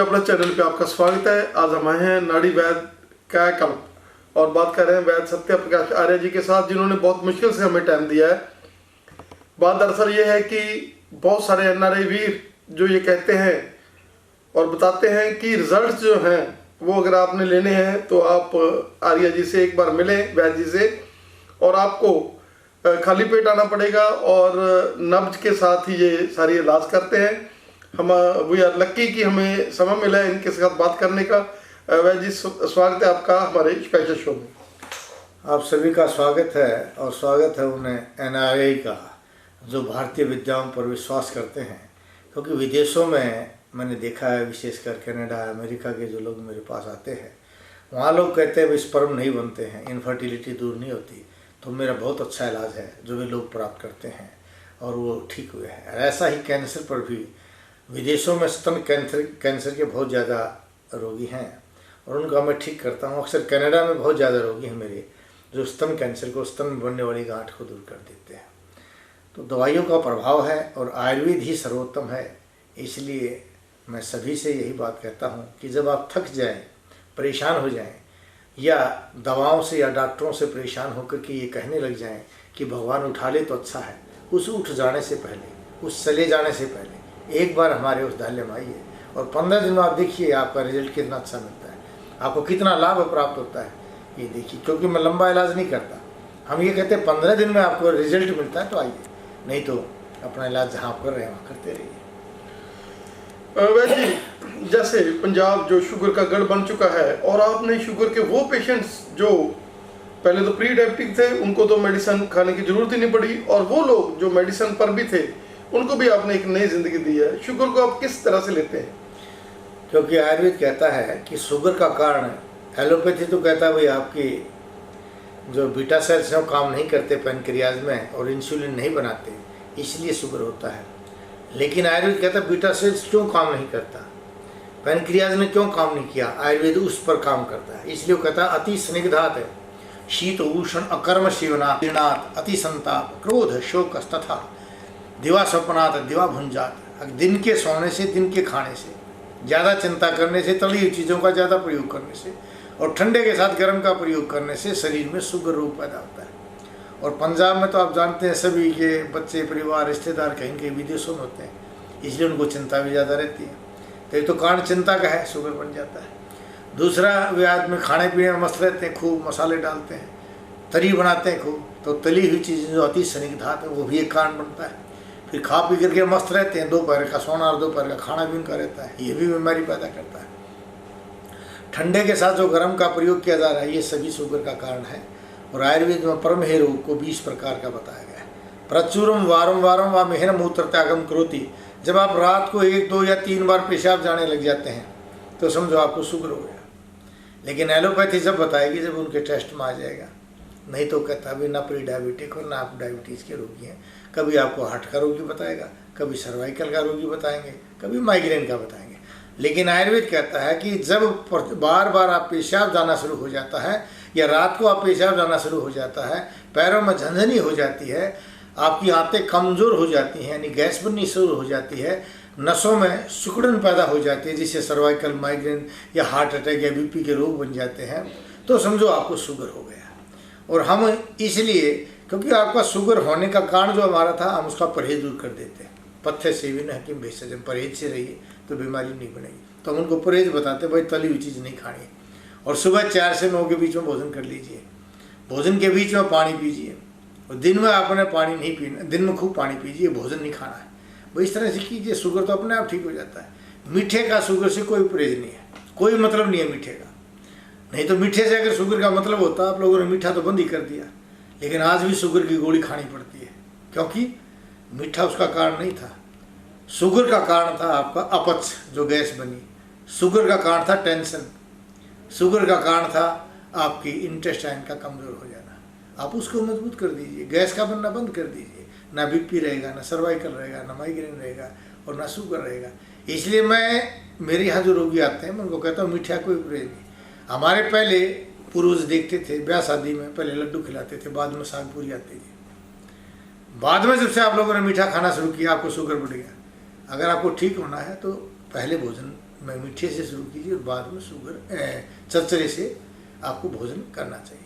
अपने चैनल पे आपका स्वागत है। आज हम आए हैं नाड़ी वैद्य कायाकल्प और बात कर रहे हैं वैद्य सत्य प्रकाश आर्य जी के साथ, जिन्होंने बहुत मुश्किल से हमें टाइम दिया है। बात दरअसल ये है कि बहुत सारे एनआरआई वीर जो ये कहते हैं और बताते हैं कि रिजल्ट जो हैं वो अगर आपने लेने हैं तो आप आर्य जी से एक बार मिलें, वैद्य जी से, और आपको खाली पेट आना पड़ेगा और नब्ज के साथ ही ये सारी इलाज करते हैं। हम वी आर लक्की कि हमें समय मिला है इनके साथ बात करने का। वैद्य जी, स्वागत है आपका हमारे स्पेशल शो में। आप सभी का स्वागत है और स्वागत है उन्हें एनआरआई का, जो भारतीय विद्याओं पर विश्वास करते हैं। क्योंकि विदेशों में मैंने देखा है, विशेषकर कनाडा, अमेरिका के जो लोग मेरे पास आते हैं, वहाँ लोग कहते हैं स्पर्म नहीं बनते हैं, इनफर्टिलिटी दूर नहीं होती। तो मेरा बहुत अच्छा इलाज है जो वे लोग प्राप्त करते हैं और वो ठीक हुए हैं। ऐसा ही कैंसर पर भी विदेशों में स्तन कैंसर के बहुत ज़्यादा रोगी हैं और उनका मैं ठीक करता हूँ। अक्सर कनाडा में बहुत ज़्यादा रोगी हैं मेरे, जो स्तन कैंसर को, स्तन में बनने वाली गांठ को दूर कर देते हैं। तो दवाइयों का प्रभाव है और आयुर्वेद ही सर्वोत्तम है। इसलिए मैं सभी से यही बात कहता हूँ कि जब आप थक जाएं, परेशान हो जाएं, या दवाओं से या डॉक्टरों से परेशान होकर के ये कहने लग जाएं कि भगवान उठा ले तो अच्छा है, उस उठ जाने से पहले, उस चले जाने से पहले एक बार हमारे उस दहले में आइए और 15 दिन में आप देखिए आपका रिजल्ट कितना अच्छा मिलता है, आपको कितना लाभ प्राप्त होता है, ये देखिए। क्योंकि मैं लंबा इलाज नहीं करता, हम ये कहते हैं 15 दिन में आपको रिजल्ट मिलता है तो आइए, नहीं तो अपना इलाज जहाँ आप कर रहे हैं वहाँ करते रहिए। वैसे जैसे पंजाब जो शुगर का गढ़ बन चुका है और आपने शुगर के वो पेशेंट्स जो पहले तो प्री डायबिटिक थे, उनको तो मेडिसिन खाने की जरूरत ही नहीं पड़ी, और वो लोग जो मेडिसिन पर भी थे उनको भी आपने एक नई जिंदगी दी है। शुगर को आप किस तरह से लेते हैं? क्योंकि आयुर्वेद कहता है कि शुगर का कारण, एलोपैथी तो कहता है भाई आपकी जो बीटा सेल्स हैं वो काम नहीं करते पैनक्रियाज में और इंसुलिन नहीं बनाते, इसलिए शुगर होता है। लेकिन आयुर्वेद कहता है बीटा सेल्स क्यों काम नहीं करता, पैनक्रियाज ने क्यों काम नहीं किया, आयुर्वेद उस पर काम करता है। इसलिए वो कहता है अति स्निग्धात है, शीत उष्ण अकर्म शिवनाथ, अति संताप क्रोध शोक तथा दिवा स्वप्नात् दिवा भुंजात। दिन के सोने से, दिन के खाने से, ज़्यादा चिंता करने से, तली हुई चीज़ों का ज़्यादा प्रयोग करने से और ठंडे के साथ गर्म का प्रयोग करने से शरीर में शुगर रोग पैदा होता है। और पंजाब में तो आप जानते हैं सभी के बच्चे, परिवार, रिश्तेदार कहीं के विदेशों में होते हैं, इसलिए उनको चिंता भी ज़्यादा रहती है। तो एक तो कारण चिंता का है, शुगर बन जाता है। दूसरा, वे आदमी खाने पीने में मस्त रहते हैं, खूब मसाले डालते हैं, तरी बनाते हैं खूब, तो तली हुई चीज़ें जो अति स्निग्धात है वो भी एक कारण बनता है। फिर खा पी करके मस्त रहते हैं, दोपहर का सोना और दोपहर का खाना भी उनका रहता है, ये भी बीमारी पैदा करता है। ठंडे के साथ जो गर्म का प्रयोग किया जा रहा है, ये सभी शुगर का कारण है। और आयुर्वेद में परमहे रोग को 20 प्रकार का बताया गया है। प्रचुरम वारम वारम व मेहन मूत्र त्यागम करोति। जब आप रात को 1, 2 या 3 बार पेशाब जाने लग जाते हैं तो समझो आपको शुगर हो गया। लेकिन एलोपैथी जब बताएगी जब उनके टेस्ट में आ जाएगा, नहीं तो कहता अभी ना प्री डायबिटिक और ना आप डायबिटीज़ के रोगी हैं। कभी आपको हार्ट का रोगी बताएगा, कभी सर्वाइकल का रोगी बताएंगे, कभी माइग्रेन का बताएंगे। लेकिन आयुर्वेद कहता है कि जब बार बार आप पेशाब जाना शुरू हो जाता है या रात को आप पेशाब जाना शुरू हो जाता है, पैरों में झंझनी हो जाती है, आपकी आंतें कमज़ोर हो जाती हैं, यानी गैस बननी शुरू हो जाती है, नसों में सिकुड़न पैदा हो जाती है जिससे सर्वाइकल, माइग्रेन या हार्ट अटैक या बीपी के रोग बन जाते हैं, तो समझो आपको शुगर हो गया। और हम इसलिए, क्योंकि आपका शुगर होने का कारण जो हमारा था, हम उसका परहेज दूर कर देते हैं। पथ्य सेवन हकीम भेषजम, परहेज से रहिए तो बीमारी नहीं बनेगी। तो हम उनको परहेज बताते हैं, भाई तली हुई चीज़ नहीं खानी और सुबह 4 से 9 के बीच में भोजन कर लीजिए, भोजन के बीच में पानी पीजिए और दिन में आपने पानी नहीं पीना, दिन में खूब पानी पीजिए, भोजन नहीं खाना है। भाई इस तरह से कीजिए, शुगर तो अपने आप ठीक हो जाता है। मीठे का शुगर से कोई परहेज नहीं है, कोई मतलब नहीं है मीठे का। नहीं तो मीठे से अगर शुगर का मतलब होता, आप लोगों ने मीठा तो बंद ही कर दिया। लेकिन आज भी शुगर की गोली खानी पड़ती है, क्योंकि मीठा उसका कारण नहीं था। शुगर का कारण था आपका अपच, जो गैस बनी। शुगर का कारण था टेंशन। शुगर का कारण था आपकी इंटेस्टाइन का कमज़ोर हो जाना। आप उसको मजबूत कर दीजिए, गैस का बनना बंद कर दीजिए, ना बीपी रहेगा, ना सर्वाइकल रहेगा, ना माइग्रेन रहेगा और ना शुगर रहेगा। इसलिए मेरे यहाँ जो रोगी आते हैं मैं उनको कहता हूँ मीठा कोई परहेज नहीं। हमारे पहले पूर्वज देखते थे, ब्याह शादी में पहले लड्डू खिलाते थे, बाद में साग पूरी आती थी। बाद में जब से आप लोगों ने मीठा खाना शुरू किया, आपको शुगर बढ़ गया। अगर आपको ठीक होना है तो पहले भोजन में मीठे से शुरू कीजिए और बाद में शुगर चरचरे से आपको भोजन करना चाहिए।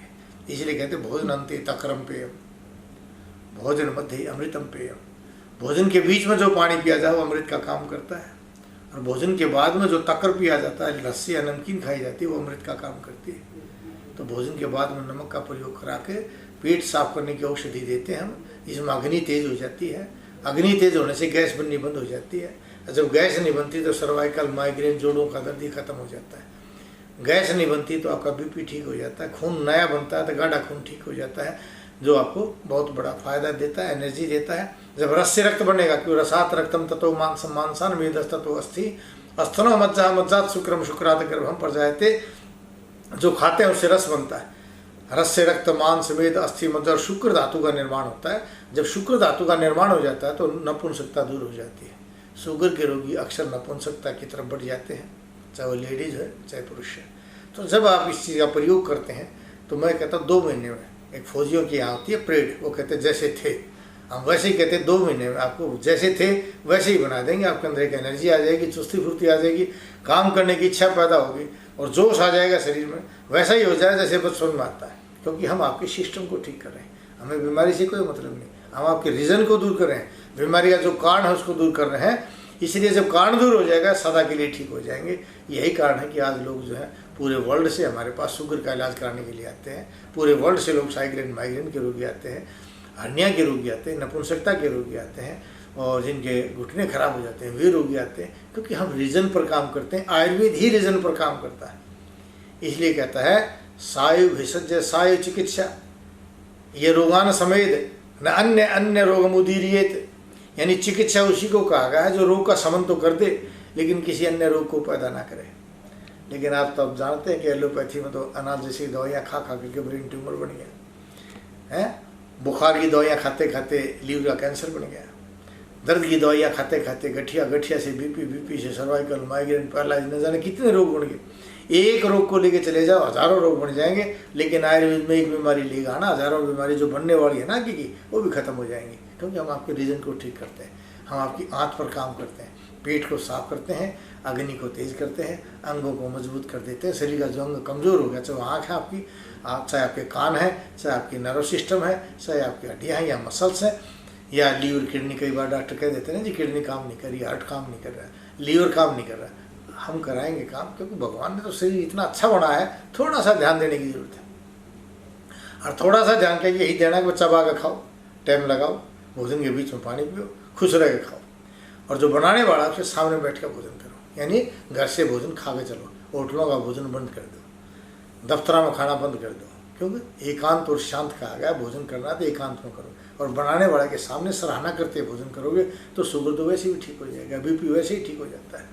इसलिए कहते हैं भोजन अंते तक्रम पेयम, भोजन मध्य अमृतम पेयम। भोजन के बीच में जो पानी पिया जाए वो अमृत का काम करता है, और भोजन के बाद में जो तकर पिया जाता है, लस्सी या नमकीन खाई जाती है, वो अमृत का काम करती है। तो भोजन के बाद में नमक का प्रयोग करा के पेट साफ करने की औषधि देते हैं हम। इसमें अग्नि तेज हो जाती है, अग्नि तेज होने से गैस बननी बंद हो जाती है। जब गैस नहीं बनती तो सर्वाइकल, माइग्रेन, जोड़ों का दर्द ही खत्म हो जाता है। गैस नहीं बनती तो आपका बीपी ठीक हो जाता है, खून नया बनता है तो गाढ़ा खून ठीक हो जाता है, जो आपको बहुत बड़ा फायदा देता है, एनर्जी देता है। जब रस से रक्त बनेगा, क्यों रसात रक्तम ततो मांसम मांसान वेदस्ततो अस्थि अस्थनो मज्जा मज्जात शुक्रम शुक्रात गर्भम प्रजायते। जो खाते हैं उससे रस बनता है, रस से रक्त मांस वेद अस्थि मज्जा और शुक्र धातु का निर्माण होता है। जब शुक्र धातु का निर्माण हो जाता है तो नपुंसकता दूर हो जाती है। शुगर के रोगी अक्सर नपुंसकता की तरफ बढ़ जाते हैं, चाहे वो लेडीज है चाहे पुरुष है। तो जब आप इस चीज़ का प्रयोग करते हैं तो मैं कहता हूँ 2 महीने में, एक फौजियों की यहाँ होती है परेड, वो कहते हैं जैसे थे, हम वैसे ही कहते हैं 2 महीने में आपको जैसे थे वैसे ही बना देंगे। आपके अंदर एक एनर्जी आ जाएगी, चुस्ती फुर्ती आ जाएगी, काम करने की इच्छा पैदा होगी और जोश आ जाएगा शरीर में, वैसा ही हो जाए जैसे बचपन में आता है। क्योंकि हम आपके सिस्टम को ठीक कर रहे हैं, हमें बीमारी से कोई मतलब नहीं, हम आपके रीज़न को दूर कर रहे हैं, बीमारी का जो कारण है उसको दूर कर रहे हैं। इसलिए जब कारण दूर हो जाएगा सदा के लिए ठीक हो जाएंगे। यही कारण है कि आज लोग जो है पूरे वर्ल्ड से हमारे पास शुगर का इलाज कराने के लिए आते हैं। पूरे वर्ल्ड से लोग साइग्रेन माइग्रेन के रोगी आते हैं, हर्निया के रोगी आते हैं, नपुंसकता के रोगी आते हैं, और जिनके घुटने खराब हो जाते हैं वे रोगी आते हैं। क्योंकि हम रीजन पर काम करते हैं, आयुर्वेद ही रीजन पर काम करता है। इसलिए कहता है सायु भेषज सायु चिकित्सा ये रोगान समेत न अन्य अन्य रोगम उदीरियेत। यानी चिकित्सा उसी को कहा गया है जो रोग का शमन तो कर दे लेकिन किसी अन्य रोग को पैदा ना करे। लेकिन आप तो अब जानते हैं कि एलोपैथी में तो अनाज जैसी दवाइयाँ खा खा करके ब्रेन ट्यूमर बन गया है, बुखार की दवाइयाँ खाते खाते लीवर का कैंसर बन गया, दर्द की दवाइयाँ खाते खाते गठिया, गठिया से बीपी, बीपी से सर्वाइकल, माइग्रेन, पैरालाइज, न जाने कितने रोग बन गए। एक रोग को लेके चले जाओ हजारों रोग बन जाएंगे, लेकिन आयुर्वेद में एक बीमारी लेगा ना हजारों बीमारी जो बनने वाली है ना की वो भी खत्म हो जाएंगी। क्योंकि हम आपके रीजन को ठीक करते हैं, हम आपकी आँख पर काम करते हैं, पेट को साफ करते हैं, अग्नि को तेज करते हैं, अंगों को मजबूत कर देते हैं। शरीर का जो अंग कमज़ोर हो गया, चाहे वो आँख है आपकी, चाहे आपके कान है, चाहे आपकी नर्व सिस्टम है, चाहे आपकी हड्डियाँ हैं या मसल्स हैं, या लीवर किडनी, कई बार डॉक्टर कह देते हैं ना जी किडनी काम नहीं कर रही, हार्ट काम नहीं कर रहा है, लीवर काम नहीं कर रहा है। हम कराएंगे काम, क्योंकि भगवान ने तो शरीर इतना अच्छा बनाया है, थोड़ा सा ध्यान देने की जरूरत है। और थोड़ा सा ध्यान के यही देना कि बच्चा चबा के खाओ, टाइम लगाओ, भोजन के बीच में पानी पियो, खुश रह के खाओ, और जो बनाने वाला उसके सामने बैठ कर भोजन करो। यानी घर से भोजन खा के चलो, होटलों का भोजन बंद कर दो, दफ्तरों में खाना बंद कर दो। क्योंकि एकांत और शांत कहा गया, भोजन करना तो एकांत में करो, और बनाने वाले के सामने सराहना करते भोजन करोगे तो शुगर तो वैसे भी ठीक हो जाएगा, बीपी वैसे ही ठीक हो जाता है।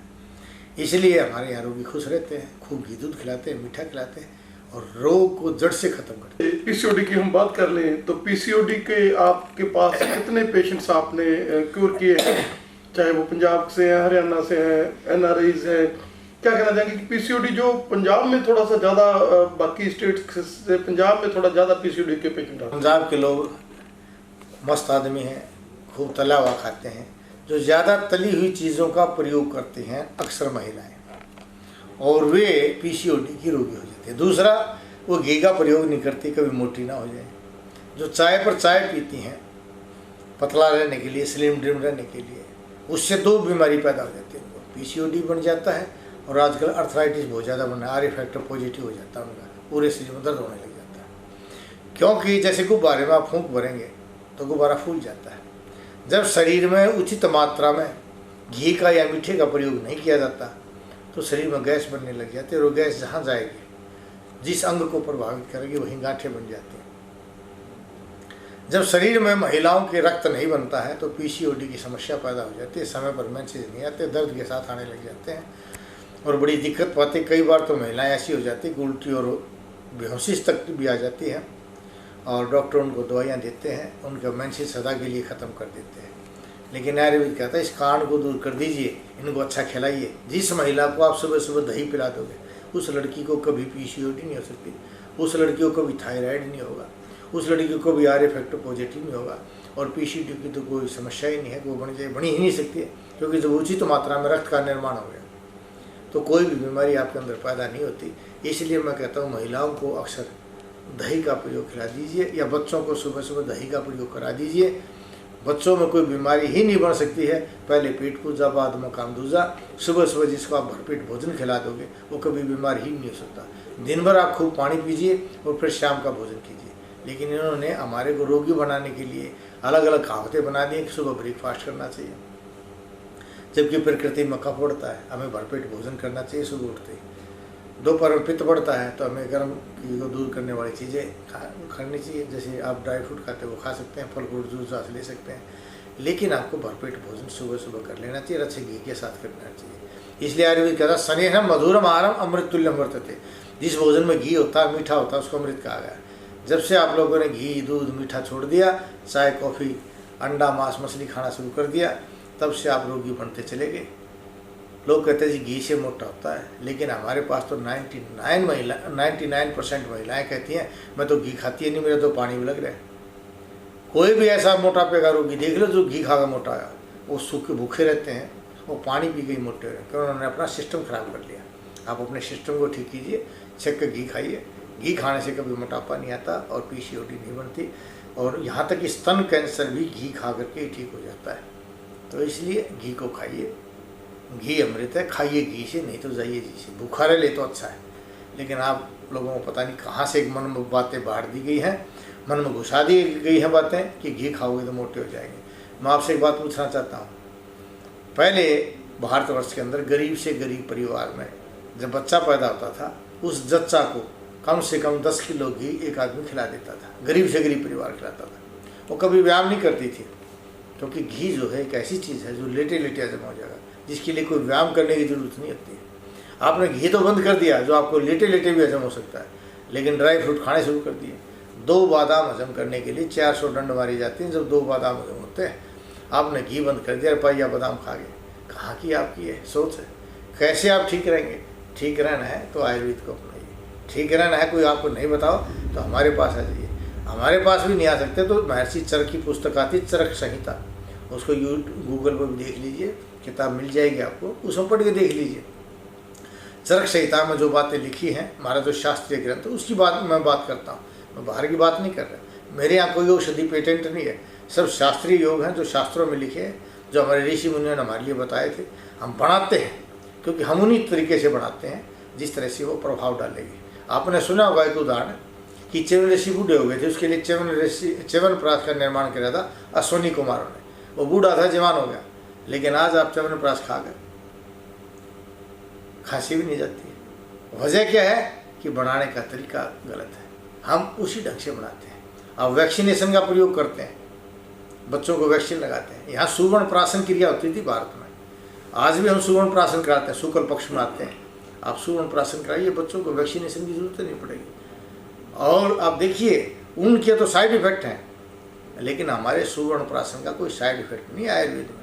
इसलिए हमारे यहाँ रोगी खुश रहते हैं, खूब घी दूध खिलाते हैं, मीठा खिलाते हैं, और रोग को जड़ से खत्म करते हैं। पीसीओडी की हम बात कर लें तो पीसीओडी के आपके पास कितने पेशेंट्स आपने क्योर किए हैं, चाहे वो पंजाब से हैं, हरियाणा से हैं, एनआरआईज हैं, क्या कहना चाहेंगे कि पीसीओडी जो पंजाब में थोड़ा सा ज़्यादा, बाकी स्टेट से पंजाब में थोड़ा ज़्यादा पीसीओडी के पेशेंट आते हैं? पंजाब के लोग मस्त आदमी हैं, खूब तला हुआ खाते हैं। जो ज़्यादा तली हुई चीज़ों का प्रयोग करते हैं अक्सर महिलाएं, और वे पीसीओडी की रोगी हो जाती है। दूसरा, वो घी का प्रयोग नहीं करती, कभी मोटी ना हो जाए। जो चाय पर चाय पीती हैं पतला रहने के लिए, स्लिम ड्रिम रहने के लिए, उससे 2 बीमारी पैदा हो जाती है। उनको पीसीओडी बन जाता है, और आजकल अर्थराइटिस बहुत ज़्यादा बन रहा है, आर फैक्टर पॉजिटिव हो जाता है उनका, पूरे शरीर में दर्द होने लग जाता है। क्योंकि जैसे गुब्बारे में आप फूंक भरेंगे तो गुब्बारा फूल जाता है। जब शरीर में उचित मात्रा में घी का या मीठे का प्रयोग नहीं किया जाता तो शरीर में गैस बनने लग जाती है, और गैस जहाँ जाएगी, जिस अंग को प्रभावित करेगी, वहीं गांठें बन जाती हैं। जब शरीर में महिलाओं के रक्त नहीं बनता है तो पीसीओडी की समस्या पैदा हो जाती है, समय पर मेंसेस नहीं आते, दर्द के साथ आने लग जाते हैं, और बड़ी दिक्कत पाती। कई बार तो महिलाएं ऐसी हो जाती कि उल्टी और बेहोशी तक भी आ जाती है, और डॉक्टर उनको दवाइयाँ देते हैं, उनका मेंसेस सदा के लिए ख़त्म कर देते हैं। लेकिन आयुर्वेद कहता है इस कारण को दूर कर दीजिए, इनको अच्छा खिलाइए। जिस महिला को आप सुबह सुबह दही पिला दोगे उस लड़की को कभी पीसीओडी नहीं हो सकती, उस लड़की को कभी थायराइड नहीं होगा, उस लड़की को कभी आर फैक्टर पॉजिटिव नहीं होगा, और पीसीओडी की तो कोई समस्या ही नहीं है, वो बन ही नहीं सकती है। क्योंकि जब उचित मात्रा में रक्त का निर्माण हो गया, तो कोई भी बीमारी आपके अंदर पैदा नहीं होती। इसलिए मैं कहता हूँ महिलाओं को अक्सर दही का प्रयोग खिला दीजिए, या बच्चों को सुबह सुबह दही का प्रयोग करा दीजिए। बच्चों में कोई बीमारी ही नहीं बन सकती है। पहले पेट पूजा, बाद में काम दूजा। सुबह सुबह जिसको आप भरपेट भोजन खिला दोगे वो कभी बीमार ही नहीं हो सकता। दिन भर आप खूब पानी पीजिए और फिर शाम का भोजन कीजिए। लेकिन इन्होंने हमारे को रोगी बनाने के लिए अलग अलग कहावतें बना दी कि सुबह ब्रेकफास्ट करना चाहिए, जबकि प्रकृति में कफ बढ़ता है, हमें भरपेट भोजन करना चाहिए सुबह उठते ही। दोपहर में पित्त बढ़ता है तो हमें गर्म को दूर करने वाली चीज़ें खानी चाहिए। जैसे आप ड्राई फ्रूट खाते हैं वो खा सकते हैं, फल फ्रूट जूस ले सकते हैं, लेकिन आपको भरपेट भोजन सुबह सुबह कर लेना चाहिए, अच्छे घी के साथ करना चाहिए। इसलिए आयुर्वेद कहता है स्नेहम मधुरम आहारम अमृत तुल्यम वर्तते। जिस भोजन में घी होता है, मीठा होता है, उसको अमृत कहा गया। जब से आप लोगों ने घी, दूध, मीठा छोड़ दिया, चाय, कॉफ़ी, अंडा, मांस, मछली खाना शुरू कर दिया, तब से आप रोगी बनते चले गए। लोग कहते हैं जी घी से मोटा होता है, लेकिन हमारे पास तो 99% महिलाएं कहती हैं मैं तो घी खाती है नहीं, मेरा तो पानी भी लग रहा है। कोई भी ऐसा मोटापे का रोगी देख लो जो घी खा कर मोटा है, वो सूखे भूखे रहते हैं, वो पानी पी के ही मोटे हो रहे हैं, क्योंकि उन्होंने अपना सिस्टम खराब कर लिया। आप अपने सिस्टम को ठीक कीजिए, छक के घी खाइए। घी खाने से कभी मोटापा नहीं आता और पीसीओडी नहीं बनती, और यहाँ तक कि स्तन कैंसर भी घी खा करके ठीक हो जाता है। तो इसलिए घी को खाइए, घी अमृत है, खाइए घी से, नहीं तो जाइए जी से। भूखा रह ले तो अच्छा है, लेकिन आप लोगों को पता नहीं कहाँ से एक मन में बातें बाहर दी गई हैं, मन में घुसा दी गई हैं बातें कि घी खाओगे तो मोटे हो जाएंगे। मैं आपसे एक बात पूछना चाहता हूँ। पहले भारतवर्ष के अंदर गरीब से गरीब परिवार में जब बच्चा पैदा होता था, उस जच्चा को कम से कम 10 किलो घी एक आदमी खिला देता था। गरीब से गरीब परिवार खिलाता था। वो कभी व्यायाम नहीं करती थी, क्योंकि घी जो है एक ऐसी चीज़ है जो लेटे लेटे हजम हो जाएगा, जिसके लिए कोई व्यायाम करने की जरूरत नहीं होती है। आपने घी तो बंद कर दिया जो आपको लेटे लेटे भी हजम हो सकता है, लेकिन ड्राई फ्रूट खाने शुरू कर दिए। 2 बादाम हजम करने के लिए 400 दंड मारी जाती हैं। जब 2 बादाम हजम होते हैं, आपने घी बंद कर दिया, रुपया बादाम खा गए। कहाँ की आपकी है सोच है? कैसे आप ठीक रहेंगे? ठीक रहना है तो आयुर्वेद को अपनाइए। ठीक रहना है कोई आपको नहीं बताओ तो हमारे पास आ जाइए। हमारे पास भी नहीं आ सकते तो महर्षि चरक की पुस्तक आती है चरक संहिता, उसको गूगल पर भी देख लीजिए, किताब मिल जाएगी आपको, उसमें पढ़ के देख लीजिए। चरक संहिता में जो बातें लिखी हैं, हमारा जो शास्त्रीय ग्रंथ, उसकी बात मैं बात करता हूँ, मैं बाहर की बात नहीं कर रहा। मेरे यहाँ कोई औषधि पेटेंट नहीं है, सब शास्त्रीय योग हैं जो शास्त्रों में लिखे हैं, जो हमारे ऋषि मुनियों ने हमारे लिए बताए थे। हम बनाते हैं क्योंकि हम उन्हीं तरीके से बनाते हैं जिस तरह से वो प्रभाव डालेगी। आपने सुना होगा एक उदाहरण कि च्यवन ऋषि बूढ़े हो गए थे, उसके लिए च्यवनप्राश का निर्माण किया था अश्विनी कुमारों ने। वो बूढ़ा था, जवान हो गया, लेकिन आज आप च्यवनप्राश खा गए, खांसी भी नहीं जाती है। वजह क्या है कि बनाने का तरीका गलत है, हम उसी ढंग से बनाते हैं। अब वैक्सीनेशन का प्रयोग करते हैं, बच्चों को वैक्सीन लगाते हैं। यहाँ सुवर्ण प्राशन क्रिया होती थी भारत में, आज भी हम सुवर्ण प्राशन कराते हैं, शुक्ल पक्ष मनाते हैं। आप सुवर्ण प्राशन कराइए, बच्चों को वैक्सीनेशन की जरूरत नहीं पड़ेगी। और आप देखिए उनके तो साइड इफेक्ट हैं, लेकिन हमारे सुवर्ण प्राशन का कोई साइड इफेक्ट नहीं है आयुर्वेद में।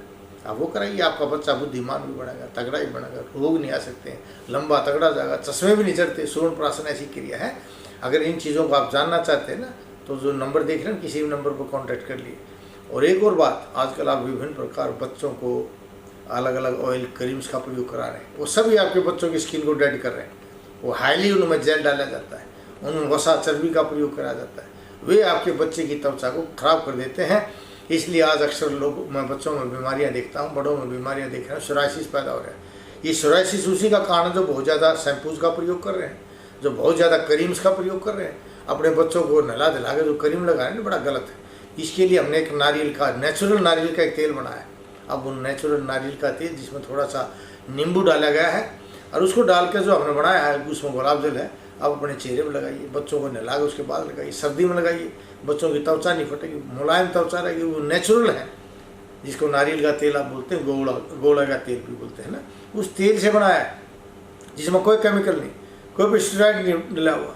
आप वो कराइए, आपका बच्चा बुद्धिमान भी बनेगा, तगड़ा भी बनेगा, रोग नहीं आ सकते हैं, लंबा तगड़ा जाएगा, चश्मे भी नहीं चढ़ते। सुवर्ण प्राशन ऐसी क्रिया है। अगर इन चीज़ों को आप जानना चाहते हैं ना, तो जो नंबर देख रहे हैं किसी भी नंबर पर कॉन्टैक्ट कर लिए। और एक और बात, आजकल आप विभिन्न प्रकार बच्चों को अलग अलग ऑयल क्रीम्स का प्रयोग करा रहे हैं, वो सभी आपके बच्चों की स्किन को डेड कर रहे हैं। वो हाईली उनमें जेल डाला जाता है, उनमें वसा चर्बी का प्रयोग करा जाता है, वे आपके बच्चे की त्वचा को खराब कर देते हैं। इसलिए आज अक्सर लोग, मैं बच्चों में बीमारियां देखता हूं, बड़ों में बीमारियां देख रहे हैं, सोराइसिस पैदा हो रहा है। ये सोराइसिस उसी का कारण जो बहुत ज़्यादा शैम्पूज का प्रयोग कर रहे हैं, जो बहुत ज़्यादा क्रीम्स का प्रयोग कर रहे हैं। अपने बच्चों को नहला दिला के जो क्रीम लगा रहे हैं, बड़ा गलत है। इसके लिए हमने एक नारियल का, नेचुरल नारियल का एक तेल बनाया। अब वो नेचुरल नारियल का तेल जिसमें थोड़ा सा नींबू डाला गया है, और उसको डाल के जो हमने बनाया है, उसमें गुलाब जल है, आप अपने चेहरे में लगाइए, बच्चों को नहला के उसके बाद लगाइए। सर्दी में लगाइए, बच्चों की त्वचा नहीं फटेगी, मुलायम त्वचा रहेगी, वो नेचुरल है। जिसको नारियल का तेल आप बोलते हैं, गोड़ा का तेल भी बोलते हैं ना, उस तेल से बनाया है, जिसमें कोई केमिकल नहीं, कोई पेस्टिसाइड नहीं डला हुआ,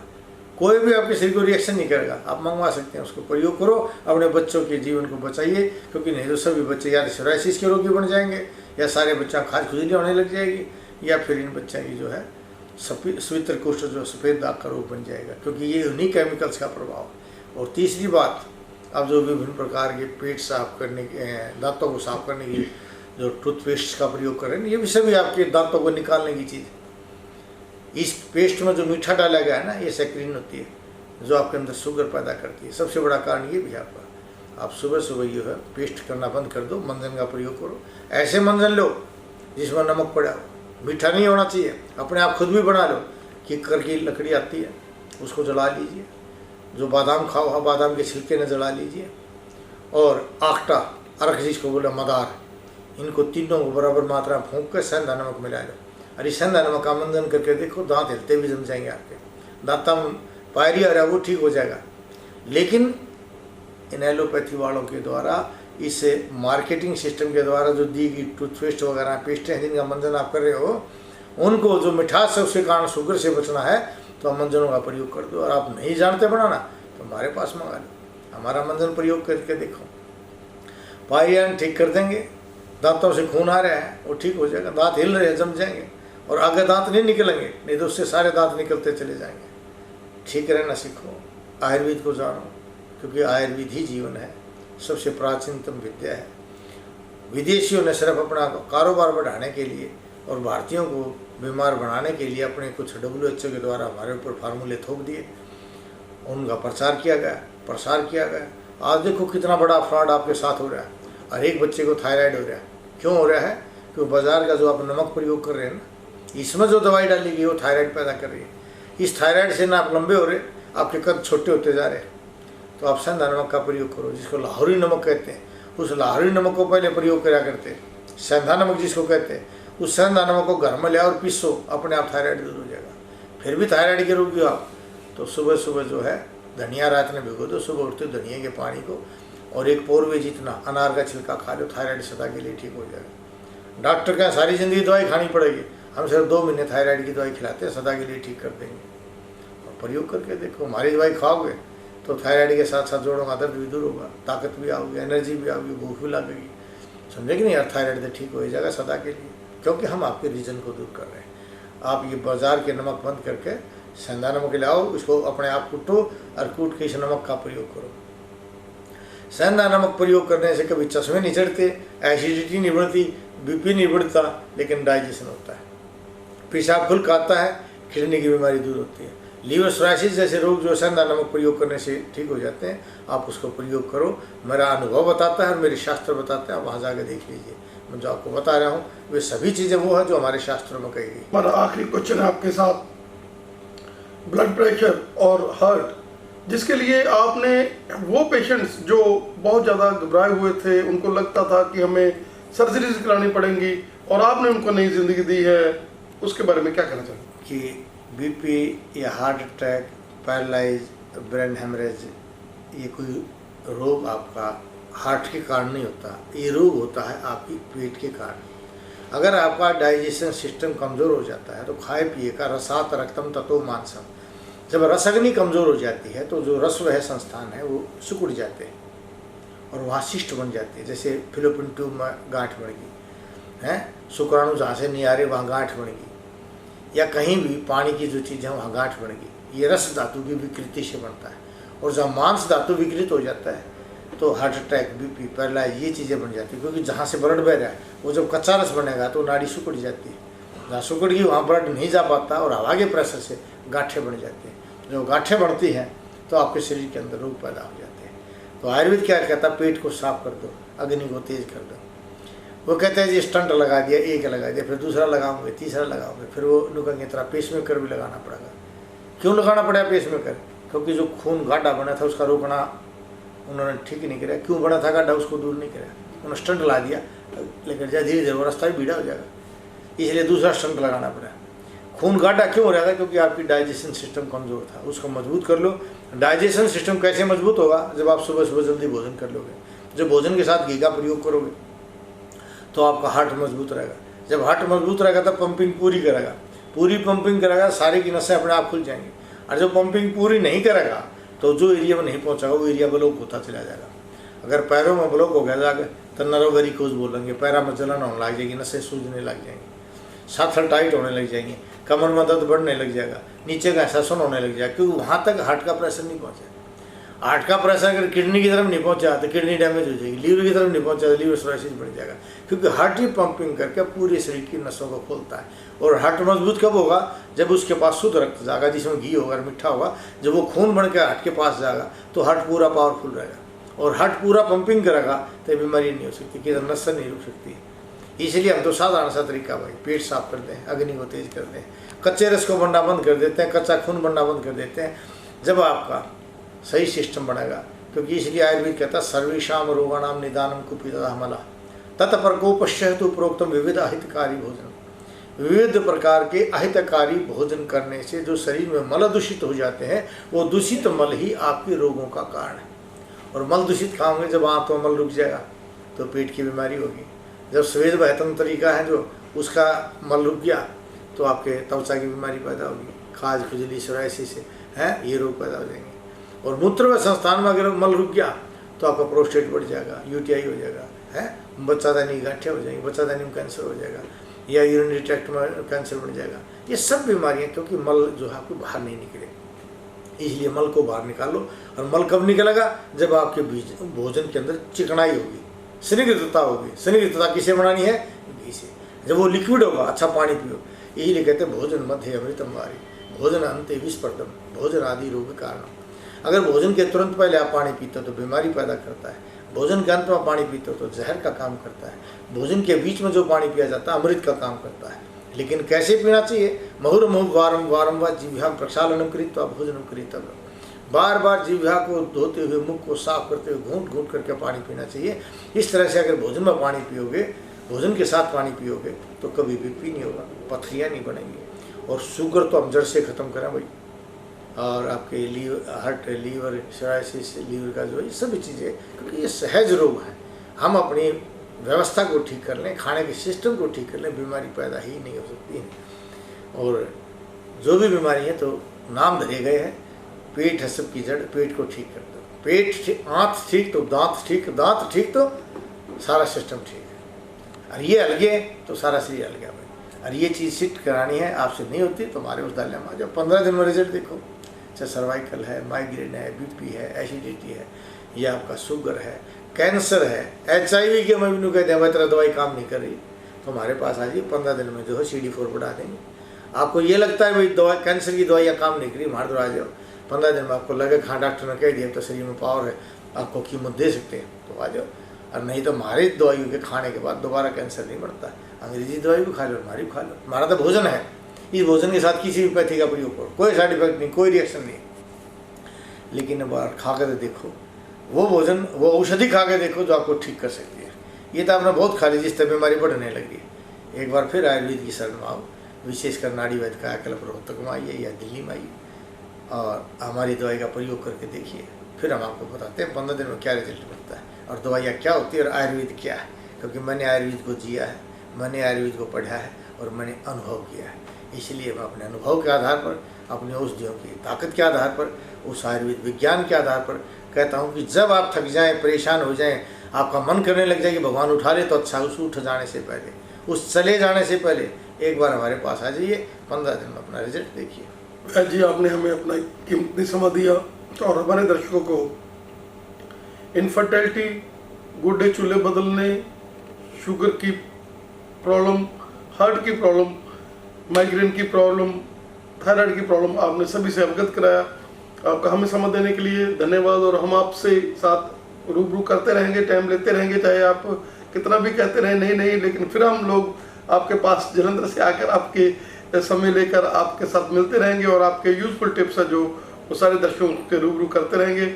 कोई भी आपके शरीर को रिएक्शन नहीं करेगा। आप मंगवा सकते हैं, उसको प्रयोग करो, अपने बच्चों के जीवन को बचाइए। क्योंकि नहीं तो सभी बच्चे या सोराइसिस के रोगी बन जाएंगे, या सारे बच्चा खाज खुजली होने लग जाएगी, या फिर इन बच्चों की जो है स्वित्र कुष्ठ जो सफ़ेद दाग का रोग बन जाएगा, क्योंकि ये उन्हीं केमिकल्स का प्रभाव। और तीसरी बात, अब जो विभिन्न प्रकार के पेट साफ करने के, दांतों को साफ करने की जो टूथपेस्ट का प्रयोग कर रहे हैं, ये भी सभी आपके दांतों को निकालने की चीज़। इस पेस्ट में जो मीठा डाला गया है ना, ये सैक्रिन होती है जो आपके अंदर शुगर पैदा करती है। सबसे बड़ा कारण ये भी आपका, आप सुबह सुबह जो है पेस्ट करना बंद कर दो, मंजन का प्रयोग करो। ऐसे मंजन लो जिसमें नमक पड़ा हो, मीठा नहीं होना चाहिए। अपने आप खुद भी बना लो, किक्कर की लकड़ी आती है उसको जला लीजिए, जो बादाम खाओ हाँ बादाम के छिलके ने जला लीजिए, और आखटा अरख जिसको बोला मदार, इनको तीनों को बराबर मात्रा में फूंक कर सेंधा नमक मिला लो। अरे सेंधा नमक का मंजन करके देखो, दांत हिलते भी जम जाएंगे आपके, दांता में पायरी आ रहा है वो ठीक हो जाएगा। लेकिन इन एलोपैथी वालों के द्वारा, इस मार्केटिंग सिस्टम के द्वारा जो दी गई टूथपेस्ट वगैरह पेस्टें हैं जिनका मंजन आप कर रहे हो, उनको जो मिठास है उसके कारण शुगर से बचना है तो आप मंजनों का प्रयोग कर दो। और आप नहीं जानते बनाना तो हमारे पास मंगा लो, हमारा मंजन प्रयोग करके देखो, पायरियां ठीक कर देंगे। दांतों से खून आ रहा है वो ठीक हो जाएगा, दांत हिल रहे हैं जम जाएंगे, और आगे दांत नहीं निकलेंगे, नहीं तो उससे सारे दांत निकलते चले जाएंगे। ठीक रहना सीखो, आयुर्वेद को जानो, क्योंकि आयुर्वेद ही जीवन है, सबसे प्राचीनतम विद्या है। विदेशियों ने सिर्फ अपना कारोबार बढ़ाने के लिए और भारतीयों को बीमार बनाने के लिए अपने कुछ WHO के द्वारा हमारे ऊपर फार्मूले थोप दिए, उनका प्रचार किया गया, प्रसार किया गया। आज देखो कितना बड़ा फ्रॉड आपके साथ हो रहा है, हर एक बच्चे को थायराइड हो रहा है। क्यों हो रहा है? क्योंकि बाजार का जो आप नमक प्रयोग कर रहे हैं ना, इसमें जो दवाई डाली गई वो थायराइड पैदा कर रही है। इस थायराइड से ना आप लंबे हो रहे, आपके कद छोटे होते जा रहे हैं। तो आप सेंधा नमक का प्रयोग करो, जिसको लाहौरी नमक कहते हैं। उस लाहौरी नमक को पहले प्रयोग करा करते हैं, सेंधा नमक जिसको कहते हैं। उस सेंधा नमक को घर में ले और पीसो, अपने आप थायराइड दूर हो जाएगा। फिर भी थायराइड के रोगी हो आप, तो सुबह सुबह जो है धनिया रात में भिगो दो, सुबह उठते धनिया के पानी को और एक पौरवे जितना अनार का छिलका खा लो, थायराइड सदा के लिए ठीक हो जाएगा। डॉक्टर का सारी जिंदगी दवाई खानी पड़ेगी, हम सिर्फ 2 महीने थायराइड की दवाई खिलाते हैं, सदा के लिए ठीक कर देंगे। और प्रयोग करके देखो, हमारी दवाई खाओगे तो थायराइड के साथ साथ जोड़ों का दर्द भी दूर होगा, ताकत भी आओगी, एनर्जी भी आओगी, भूख भी लगेगी। समझे कि नहीं यार, थायराइड तो ठीक हो जाएगा सदा के लिए, क्योंकि हम आपके रीजन को दूर कर रहे हैं। आप ये बाजार के नमक बंद करके सेंधा नमक लाओ, उसको अपने आप कूटो और कूट के इस नमक का प्रयोग करो। सेंधा नमक प्रयोग करने से कभी चश्मे नहीं चढ़ते, एसिडिटी नहीं बढ़ती, BP नहीं बढ़ता, लेकिन डाइजेशन होता है, पेशाब खुल आता है, किडनी की बीमारी दूर होती है। लीवर सोराइसिस जैसे रोग जो सेंधा नमक प्रयोग करने से ठीक हो जाते हैं, आप उसको प्रयोग करो। मेरा अनुभव बताता है और मेरे शास्त्र बताते हैं, आप वहाँ जाकर देख लीजिए। मैं जो आपको बता रहा हूँ वे सभी चीज़ें वो है जो हमारे शास्त्रों में कही गई। हमारा आखिरी क्वेश्चन है आपके साथ, ब्लड प्रेशर और हार्ट, जिसके लिए आपने वो पेशेंट्स जो बहुत ज़्यादा घबराए हुए थे, उनको लगता था कि हमें सर्जरीज करानी पड़ेंगी, और आपने उनको नई ज़िंदगी दी है, उसके बारे में क्या कहना चाहेंगे? कि BP या heart attack, paralyse, brain haemorrhage, ये कोई रोग आपका हार्ट के कारण नहीं होता, ये रोग होता है आपकी पेट के कारण। अगर आपका डाइजेशन सिस्टम कमज़ोर हो जाता है तो खाए पिए का रसात रक्तम ततो मांसम, जब रसअग्नि कमज़ोर हो जाती है तो जो रसवह संस्थान है वो सिकुड़ जाते हैं और वहाँ शिष्ट बन जाती है। जैसे फिलोपिन ट्यूब में गांठ बन गई है, शुक्राणु जहाँ से नहीं आ रहे वहाँ गांठ बन गई, या कहीं भी पानी की जो चीज़ है वहाँ गांठ बन गई, ये रस धातु की विकृति से बनता है। और जब मांस धातु विकृत हो जाता है तो हार्ट अटैक, BP, पैरालाइज, ये चीज़ें बन जाती है। क्योंकि जहाँ से ब्लड बह रहा है वो जब कच्चा रस बनेगा तो नाड़ी सिकुड़ जाती है, जहाँ सिकुड़ गई वहाँ ब्लड नहीं जा पाता और हवा के प्रेशर से गांठें बन जाती हैं। जो गांठें बढ़ती हैं तो आपके शरीर के अंदर रोग पैदा हो जाते हैं। तो आयुर्वेद क्या कहता है, पेट को साफ कर दो, अग्नि को तेज कर दो। वो कहते हैं जी स्टंट लगा दिया, एक लगा दिया, फिर दूसरा लगाओगे, तीसरा लगाओगे, फिर वो नुकंगे तरह पेसमेकर भी लगाना पड़ेगा। क्यों लगाना पड़ा पेसमेकर? क्योंकि जो खून गाढ़ा बना था उसका रोकना उन्होंने ठीक नहीं किया। क्यों बना था गाढ़ा, उसको दूर नहीं किया, उन्होंने स्टंट ला दिया, लेकिन धीरे धीरे वो रास्ता भी भीड़ा हो जाएगा, इसलिए दूसरा स्टंट लगाना पड़ा। खून गाढ़ा क्यों हो रहा था? क्योंकि आपकी डाइजेशन सिस्टम कमज़ोर था, उसको मजबूत कर लो। डाइजेशन सिस्टम कैसे मजबूत होगा? जब आप सुबह सुबह जल्दी भोजन कर लोगे, जब भोजन के साथ घी का प्रयोग करोगे तो आपका हार्ट मजबूत रहेगा। जब हार्ट मजबूत रहेगा तब पंपिंग पूरी करेगा, पूरी पंपिंग करेगा, सारी की नसें अपने आप खुल जाएंगी। और जब पंपिंग पूरी नहीं करेगा तो जो एरिया में नहीं पहुंचागा वो एरिया ब्लॉक होता चला जाएगा। अगर पैरों में ब्लॉक हो गया जाकर तो नरोवेरिकोज बोलेंगे, पैरों में जलन होने लग जाएगी, नसें सूजने लग जाएंगी, साथ टाइट होने लग जाएंगी, कमर में दर्द बढ़ने लग जाएगा, नीचे का शासन होने लग जाएगा, क्योंकि वहाँ तक हार्ट का प्रेशर नहीं पहुँचा। हार्ट का प्रेशर अगर किडनी की तरफ नहीं पहुंचा तो किडनी डैमेज हो जाएगी, लीवर की तरफ नहीं पहुंचा तो लीवर सिरोसिस बढ़ जाएगा, क्योंकि हार्ट ही पंपिंग करके पूरे शरीर की नसों को खोलता है। और हार्ट मजबूत कब होगा? जब उसके पास शुद्ध रक्त जाएगा, जिसमें घी होगा, मीठा होगा, जब वो खून बन के हार्ट के पास जाएगा तो हार्ट पूरा पावरफुल रहेगा। और हार्ट पूरा पंपिंग करेगा तो बीमारी नहीं हो सकती, कि नस नहीं रुक सकती। इसलिए हम तो साधारण सा तरीका भाई, पेट साफ कर दें, अग्नि को तेज कर दें, कच्चे रस को बनना बंद कर देते हैं, कच्चा खून बनना बंद कर देते हैं, जब आपका सही सिस्टम बनेगा। क्योंकि इसलिए आयुर्वेद कहता है सर्वेषाम रोगाणाम निदानम कुपिता हमला तत्प्रकोपश्य उपरोक्तम विविध अहितकारी भोजन। विविध प्रकार के अहितकारी भोजन करने से जो शरीर में मल दूषित हो जाते हैं, वो दूषित मल ही आपके रोगों का कारण है। और मल दूषित खाओगे, जब आंत में मल रुक जाएगा तो पेट की बीमारी होगी। जब स्वेद बहतन तरीका है जो उसका मल रुक गया तो आपके त्वचा की बीमारी पैदा होगी, खाज खुजली सोराइसिस है, ये रोग पैदा हो जाएंगे। और मूत्र व संस्थान में अगर मल रुक गया तो आपका प्रोस्टेट बढ़ जाएगा, यूटीआई हो जाएगा, है, बच्चादानी गांठें हो जाएंगी, बच्चादानी में कैंसर हो जाएगा, या यूरिनरी ट्रैक्ट में कैंसर बढ़ जाएगा। ये सब बीमारियाँ, क्योंकि मल जो है आपको बाहर नहीं निकले। इसलिए मल को बाहर निकालो। और मल कब निकलेगा? जब आपके बीज भोजन के अंदर चिकनाई होगी, स्निग्धता होगी। स्निग्धता किसे बनानी है? घी से। जब वो लिक्विड होगा, अच्छा पानी पियो। इसलिए कहते हैं भोजन मध्य अमृतम वारी, भोजन अंते विस्पर्धम, भोजन आदि रोग कारण। अगर भोजन के तुरंत पहले आप पानी पीते हो तो बीमारी पैदा करता है, भोजन के अंत में पानी पीते हो तो जहर का काम करता है, भोजन के बीच में जो पानी पिया जाता है अमृत का काम करता है। लेकिन कैसे पीना चाहिए? मुहुर्मुहुः वारम वारम व जिह्वा प्रक्षालनम कृत्वा भोजनम कृतव्यम। बार बार जिह्वा को धोते हुए, मुख को साफ करते हुए घूंट घूंट करके पानी पीना चाहिए। इस तरह से अगर भोजन में पानी पियोगे, भोजन के साथ पानी पियोगे तो कभी बीपी नहीं होगा, पथरियाँ नहीं बनेंगी। और शुगर तो हम जड़ से ख़त्म करें भाई। और आपके हार्ट, लीवर, सोराइसिस, लीवर का जो ये सभी चीज़ें, क्योंकि ये सहज रोग है। हम अपनी व्यवस्था को ठीक कर लें, खाने के सिस्टम को ठीक कर लें, बीमारी पैदा ही नहीं हो सकती है। और जो भी बीमारी है तो नाम धरे गए हैं, पेट है सबकी जड़, पेट को ठीक कर दो। पेट ठीक, आँत ठीक तो दांत ठीक, दांत ठीक तो सारा सिस्टम ठीक है। और ये अलगे तो सारा शरीर अलग है भाई। और ये चीज़ शिफ्ट करानी है, आपसे नहीं होती तो हमारे उस दाल में आ जाओ, 15 दिन में रिजल्ट देखो। चाहे सर्वाइकल है, माइग्रेन है, बीपी है, एसिडिटी है, या आपका शुगर है, कैंसर है, HIV के मैं भी कहते हैं भाई तेरा दवाई काम नहीं कर रही, तो हमारे पास आ जाइए, 15 दिन में जो है CD4 बढ़ा देंगे। आपको ये लगता है भाई दवा, कैंसर की दवाइयाँ काम नहीं करी, हमारे आ जाओ, 15 दिन में आपको लगे हाँ डॉक्टर ने कह दिया तो शरीर में पावर है, आपको कीमत दे सकते हैं तो आ जाओ। और नहीं तो हमारे दवाइयों के खाने के बाद दोबारा कैंसर नहीं बढ़ता। अंग्रेजी दवाई भी खा लो, हमारी भी खा लो, हमारा तो भोजन है। इस भोजन के साथ किसी भी पैथी का प्रयोग करो, कोई साइड इफेक्ट नहीं, कोई रिएक्शन नहीं। लेकिन बार खा कर देखो, वो भोजन, वो औषधि खा के देखो जो आपको ठीक कर सकती है। ये तो आपने बहुत खा ली जिससे बीमारी बढ़ने लगी। एक बार फिर आयुर्वेद की शरण में आओ, विशेषकर नाड़ी वैद्य कायाकल्प रोहतक में आइए या दिल्ली में आइए और हमारी दवाई का प्रयोग करके देखिए। फिर हम आपको बताते हैं 15 दिन में क्या रिजल्ट मिलता है और दवाइयाँ क्या होती है और आयुर्वेद क्या है। क्योंकि मैंने आयुर्वेद को जिया है, मैंने आयुर्वेद को पढ़ा है और मैंने अनुभव किया है। इसलिए मैं अपने अनुभव के आधार पर, अपने औषधियों की ताकत के आधार पर, उस आयुर्वेद विज्ञान के आधार पर कहता हूँ कि जब आप थक जाएं, परेशान हो जाएं, आपका मन करने लग जाए कि भगवान उठा ले, तो अच्छा उस उठ जाने से पहले, उस चले जाने से पहले एक बार हमारे पास आ जाइए, 15 दिन में अपना रिजल्ट देखिए। वैद्य जी, आपने हमें अपना कीमती समय दिया और हमारे दर्शकों को इनफर्टिलिटी, गुड्डे चूल्हे बदलने, शुगर की प्रॉब्लम, हार्ट की प्रॉब्लम, माइग्रेन की प्रॉब्लम, थायराइड की प्रॉब्लम, आपने सभी से अवगत कराया। आपका हमें समय देने के लिए धन्यवाद। और हम आपसे साथ रूबरू करते रहेंगे, टाइम लेते रहेंगे, चाहे आप कितना भी कहते रहें नहीं, लेकिन फिर हम लोग आपके पास जलंधर से आकर आपके समय लेकर आपके साथ मिलते रहेंगे और आपके यूजफुल टिप्स है जो वो सारे दर्शकों के रूबरू करते रहेंगे।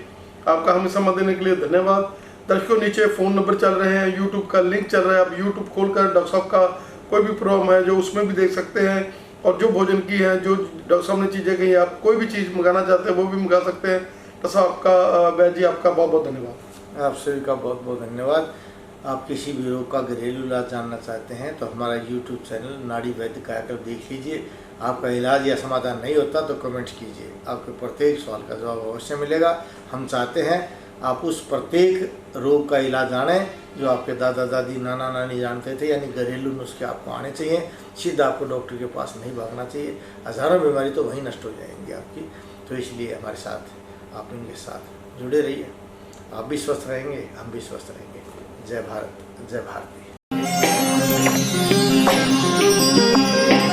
आपका हमें समय देने के लिए धन्यवाद। दर्शकों, नीचे फ़ोन नंबर चल रहे हैं, यूट्यूब का लिंक चल रहा है, आप यूट्यूब खोलकर डॉक्टर साहब का कोई भी प्रोग्राम है जो उसमें भी देख सकते हैं। और जो भोजन की है, जो डॉक्टर साहब ने चीज़ें कही, आप कोई भी चीज़ मंगाना चाहते हैं वो भी मंगा सकते हैं। डॉक्टर साहब का, वैद्य जी आपका बहुत बहुत धन्यवाद। आप सभी का बहुत बहुत धन्यवाद। आप किसी भी रोग का घरेलू इलाज जानना चाहते हैं तो हमारा यूट्यूब चैनल नाड़ी वैद्य कायाकल्प देख लीजिए। आपका इलाज या समाधान नहीं होता तो कमेंट कीजिए, आपके प्रत्येक सवाल का जवाब अवश्य मिलेगा। हम चाहते हैं आप उस प्रत्येक रोग का इलाज जानें जो आपके दादा दादी, नाना नानी जानते थे, यानी घरेलू नुस्खे आपको आने चाहिए। सीधा आपको डॉक्टर के पास नहीं भागना चाहिए, हज़ारों बीमारी तो वहीं नष्ट हो जाएंगी आपकी। तो इसलिए हमारे साथ आप इनके साथ जुड़े रहिए। आप भी स्वस्थ रहेंगे, हम भी स्वस्थ रहेंगे। जय भारत, जय भारती।